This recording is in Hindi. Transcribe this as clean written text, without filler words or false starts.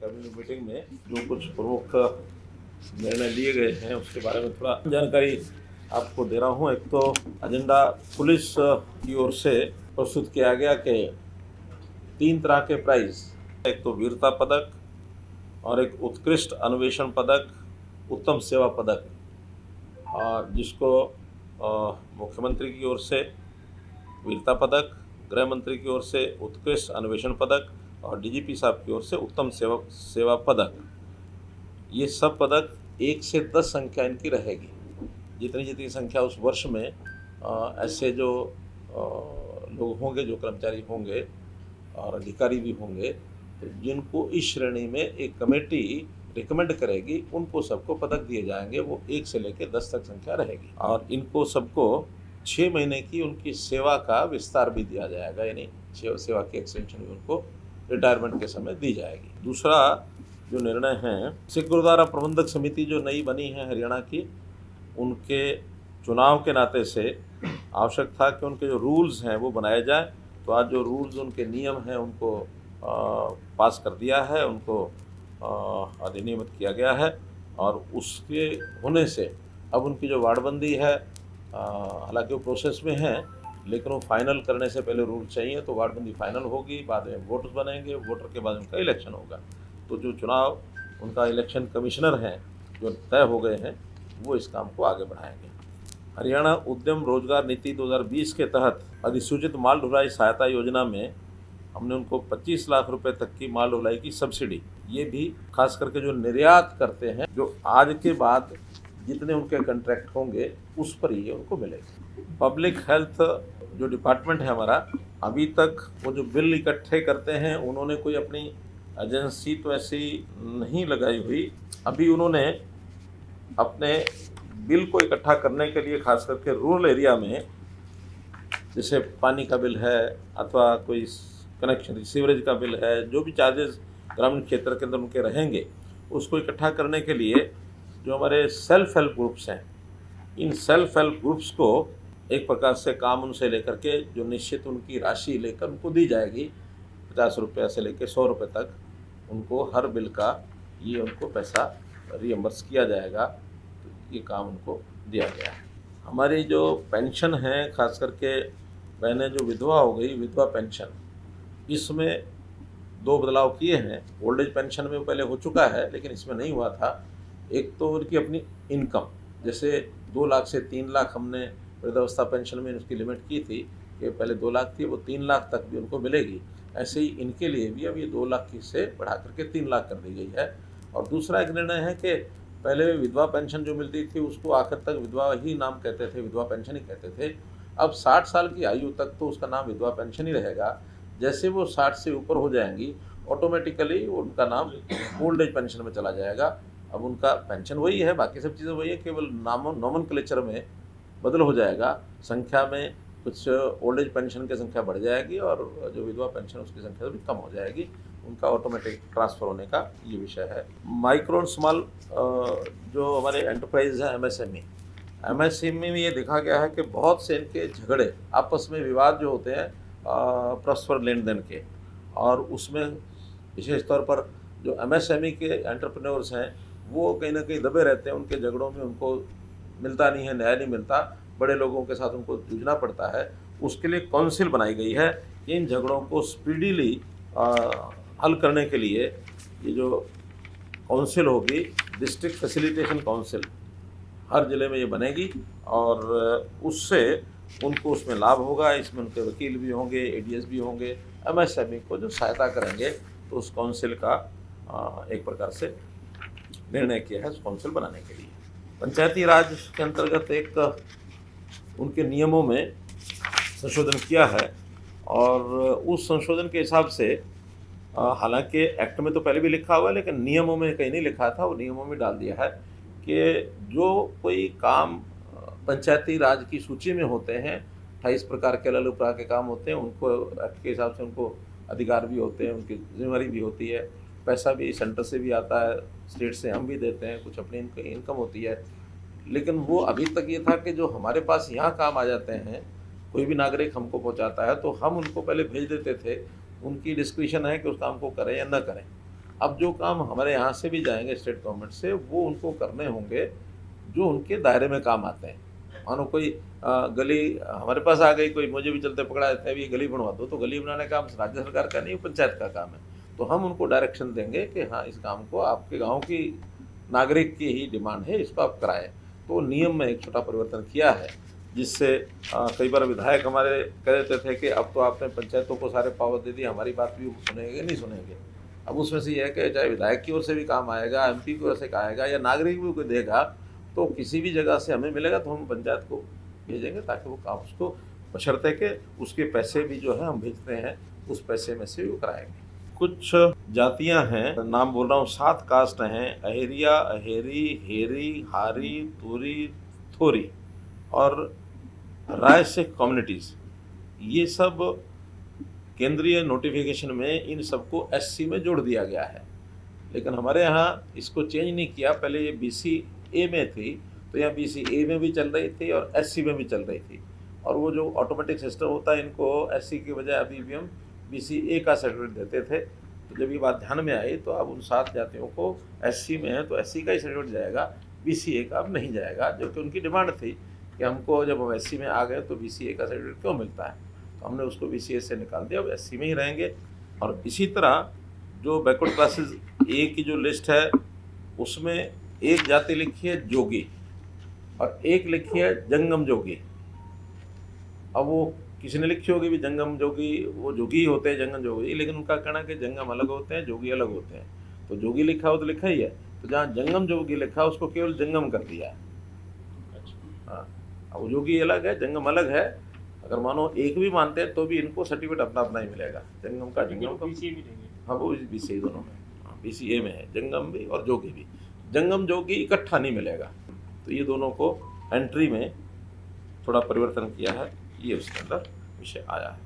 कैबिनेट मीटिंग में जो कुछ प्रमुख निर्णय लिए गए हैं उसके बारे में थोड़ा जानकारी आपको दे रहा हूँ। एक तो एजेंडा पुलिस की ओर से प्रस्तुत किया गया कि 3 तरह के प्राइज, एक तो वीरता पदक और एक उत्कृष्ट अन्वेषण पदक, उत्तम सेवा पदक, और जिसको मुख्यमंत्री की ओर से वीरता पदक, गृह मंत्री की ओर से उत्कृष्ट अन्वेषण पदक और डीजीपी साहब की ओर से उत्तम सेवा पदक। ये सब पदक 1 से 10 संख्या इनकी रहेगी। जितनी संख्या उस वर्ष में ऐसे जो लोग होंगे, जो कर्मचारी होंगे और अधिकारी भी होंगे, तो जिनको इस श्रेणी में एक कमेटी रिकमेंड करेगी उनको सबको पदक दिए जाएंगे। वो 1 से लेकर 10 तक संख्या रहेगी और इनको सबको 6 महीने की उनकी सेवा का विस्तार भी दिया जाएगा, यानी सेवा की एक्सटेंशन भी उनको रिटायरमेंट के समय दी जाएगी। दूसरा जो निर्णय है, सिख गुरुद्वारा प्रबंधक समिति जो नई बनी है हरियाणा की, उनके चुनाव के नाते से आवश्यक था कि उनके जो रूल्स हैं वो बनाए जाए। तो आज जो रूल्स, उनके नियम हैं, उनको पास कर दिया है, उनको अधिनियमित किया गया है और उसके होने से अब उनकी जो वार्डबंदी है, हालांकि वो प्रोसेस में है, लेकिन वो फाइनल करने से पहले रूल चाहिए। तो वार्डबंदी फाइनल होगी, बाद में वोटर्स बनेंगे, वोटर के बाद उनका इलेक्शन होगा। तो जो चुनाव उनका इलेक्शन कमिश्नर हैं जो तय हो गए हैं, वो इस काम को आगे बढ़ाएंगे। हरियाणा उद्यम रोजगार नीति 2020 के तहत अधिसूचित माल ढुलाई सहायता योजना में हमने उनको 25 लाख रुपए तक की माल ढुलाई की सब्सिडी, ये भी खास करके जो निर्यात करते हैं, जो आज के बाद जितने उनके कॉन्ट्रैक्ट होंगे उस पर ये उनको मिलेगी। पब्लिक हेल्थ जो डिपार्टमेंट है हमारा, अभी तक वो जो बिल इकट्ठे करते हैं, उन्होंने कोई अपनी एजेंसी तो ऐसी नहीं लगाई हुई। अभी उन्होंने अपने बिल को इकट्ठा करने के लिए खास करके रूरल एरिया में, जैसे पानी का बिल है अथवा कोई कनेक्शन सीवरेज का बिल है, जो भी चार्जेस ग्रामीण क्षेत्र के अंदर उनके रहेंगे, उसको इकट्ठा करने के लिए जो हमारे सेल्फ हेल्प ग्रुप्स हैं, इन सेल्फ हेल्प ग्रुप्स को एक प्रकार से काम उनसे लेकर के जो निश्चित उनकी राशि लेकर उनको दी जाएगी, 50 रुपये से लेकर 100 रुपये तक उनको हर बिल का ये उनको पैसा रियम्बर्स किया जाएगा। तो ये काम उनको दिया गया है। हमारी जो पेंशन है, खास करके बहनें जो विधवा हो गई, विधवा पेंशन, इसमें 2 बदलाव किए हैं। ओल्ड एज पेंशन में पहले हो चुका है, लेकिन इसमें नहीं हुआ था। एक तो उनकी अपनी इनकम, जैसे 2 लाख से 3 लाख हमने वृद्धावस्था पेंशन में उसकी लिमिट की थी कि पहले 2 लाख थी, वो 3 लाख तक भी उनको मिलेगी। ऐसे ही इनके लिए भी अब ये 2 लाख से बढ़ा करके 3 लाख कर दी गई है। और दूसरा एक निर्णय है कि पहले विधवा पेंशन जो मिलती थी उसको आखिर तक विधवा ही नाम कहते थे, विधवा पेंशन ही कहते थे। अब 60 साल की आयु तक तो उसका नाम विधवा पेंशन ही रहेगा। जैसे वो 60 से ऊपर हो जाएंगी, ऑटोमेटिकली उनका नाम ओल्ड एज पेंशन में चला जाएगा। अब उनका पेंशन वही है, बाकी सब चीज़ें वही है, केवल नॉमेनक्लेचर में बदल हो जाएगा। संख्या में कुछ ओल्ड एज पेंशन की संख्या बढ़ जाएगी और जो विधवा पेंशन उसकी संख्या भी कम हो जाएगी। उनका ऑटोमेटिक ट्रांसफ़र होने का ये विषय है। माइक्रो एंड स्मॉल जो हमारे एंटरप्राइज है, एमएसएमई में ये देखा गया है कि बहुत से इनके झगड़े, आपस में विवाद जो होते हैं परस्पर लेन देन के, और उसमें विशेष तौर पर जो एमएसएमई के एंटरप्रेन्योर्स हैं वो कहीं ना कहीं दबे रहते हैं। उनके झगड़ों में उनको मिलता नहीं है, न्याय नहीं मिलता, बड़े लोगों के साथ उनको जूझना पड़ता है। उसके लिए काउंसिल बनाई गई है। इन झगड़ों को स्पीडीली हल करने के लिए ये जो काउंसिल होगी, डिस्ट्रिक्ट फैसिलिटेशन काउंसिल, हर ज़िले में ये बनेगी और उससे उनको उसमें लाभ होगा। इसमें उनके वकील भी होंगे, एडीएस भी होंगे, एमएसएमई को जो सहायता करेंगे। तो उस काउंसिल का एक प्रकार से निर्णय किया है उस काउंसिल बनाने के लिए। पंचायती राज के अंतर्गत एक उनके नियमों में संशोधन किया है और उस संशोधन के हिसाब से, हालांकि एक्ट में तो पहले भी लिखा हुआ है लेकिन नियमों में कहीं नहीं लिखा था, वो नियमों में डाल दिया है कि जो कोई काम पंचायती राज की सूची में होते हैं, 28 प्रकार के अलग अलग प्रकार के काम होते हैं, उनको एक्ट के हिसाब से उनको अधिकार भी होते हैं, उनकी जिम्मेदारी भी होती है, पैसा भी सेंटर से भी आता है, स्टेट से हम भी देते हैं, कुछ अपनी इनकम होती है। लेकिन वो अभी तक ये था कि जो हमारे पास यहाँ काम आ जाते हैं, कोई भी नागरिक हमको पहुँचाता है तो हम उनको पहले भेज देते थे, उनकी डिस्क्रिप्शन है कि उस काम को करें या न करें। अब जो काम हमारे यहाँ से भी जाएंगे स्टेट गवर्नमेंट से, वो उनको करने होंगे जो उनके दायरे में काम आते हैं। मानो कोई गली हमारे पास आ गई, कोई मुझे भी चलते पकड़ा देता है, अभी ये गली बनवा दो, तो गली बनाने का काम राज्य सरकार का नहीं, पंचायत का काम है। तो हम उनको डायरेक्शन देंगे कि हाँ, इस काम को आपके गांव की नागरिक की ही डिमांड है, इसको आप कराएं। तो नियम में एक छोटा परिवर्तन किया है, जिससे कई बार विधायक हमारे कह देते थे कि अब तो आपने पंचायतों को सारे पावर दे दिए, हमारी बात भी सुनेंगे नहीं सुनेंगे। अब उसमें से ये है कि चाहे विधायक की ओर से भी काम आएगा, एमपी की ओर से आएगा, या नागरिक भी कोई देगा, तो किसी भी जगह से हमें मिलेगा तो हम पंचायत को भेजेंगे, ताकि वो काम उसको बशर्ते के उसके पैसे भी जो है हम भेजते हैं, उस पैसे में से वो कराएंगे। कुछ जातियां हैं, नाम बोल रहा हूँ, 7 कास्ट हैं, अहेरिया, अहेरी, हेरी, हारी, तुरी, थोरी और राय सिख कम्युनिटीज़। ये सब केंद्रीय नोटिफिकेशन में इन सबको एससी में जोड़ दिया गया है, लेकिन हमारे यहाँ इसको चेंज नहीं किया। पहले ये BCA में थी, तो यहाँ BCA में भी चल रही थी और SC में भी चल रही थी, और वो जो ऑटोमेटिक सिस्टम होता है, इनको SC की बजाय अभी भी हम BCA का सर्टिफिकेट देते थे। तो जब ये बात ध्यान में आई, तो अब उन 7 जातियों को SC में है तो SC का ही सर्टिफिकेट जाएगा, BCA का अब नहीं जाएगा, जो कि उनकी डिमांड थी कि हमको जब हम SC में आ गए तो BCA का सर्टिफिकेट क्यों मिलता है। तो हमने उसको BCA से निकाल दिया, अब SC में ही रहेंगे। और इसी तरह जो बैकवर्ड क्लासेस A की जो लिस्ट है, उसमें एक जाति लिखी है जोगी और एक लिखी है जंगम जोगी। अब वो किसी ने लिखी होगी भी जंगम जोगी, वो जोगी होते हैं जंगम जोगी, लेकिन उनका कहना है कि जंगम अलग होते हैं, जोगी अलग होते हैं। तो जोगी लिखा हो तो लिखा ही है, तो जहाँ जंगम जोगी लिखा है उसको केवल जंगम कर दिया है। हाँ, अब जोगी अलग है, जंगम अलग है। अगर मानो एक भी मानते हैं तो भी इनको सर्टिफिकेट अपना अपना ही मिलेगा, जंगम का जंगम का। हाँ, वो BCA दोनों में, हाँ BCA में है, जंगम भी और जोगी भी। जंगम जोगी इकट्ठा नहीं मिलेगा, तो ये दोनों को एंट्री में थोड़ा परिवर्तन किया है, ये उसके अंदर विषय आया है।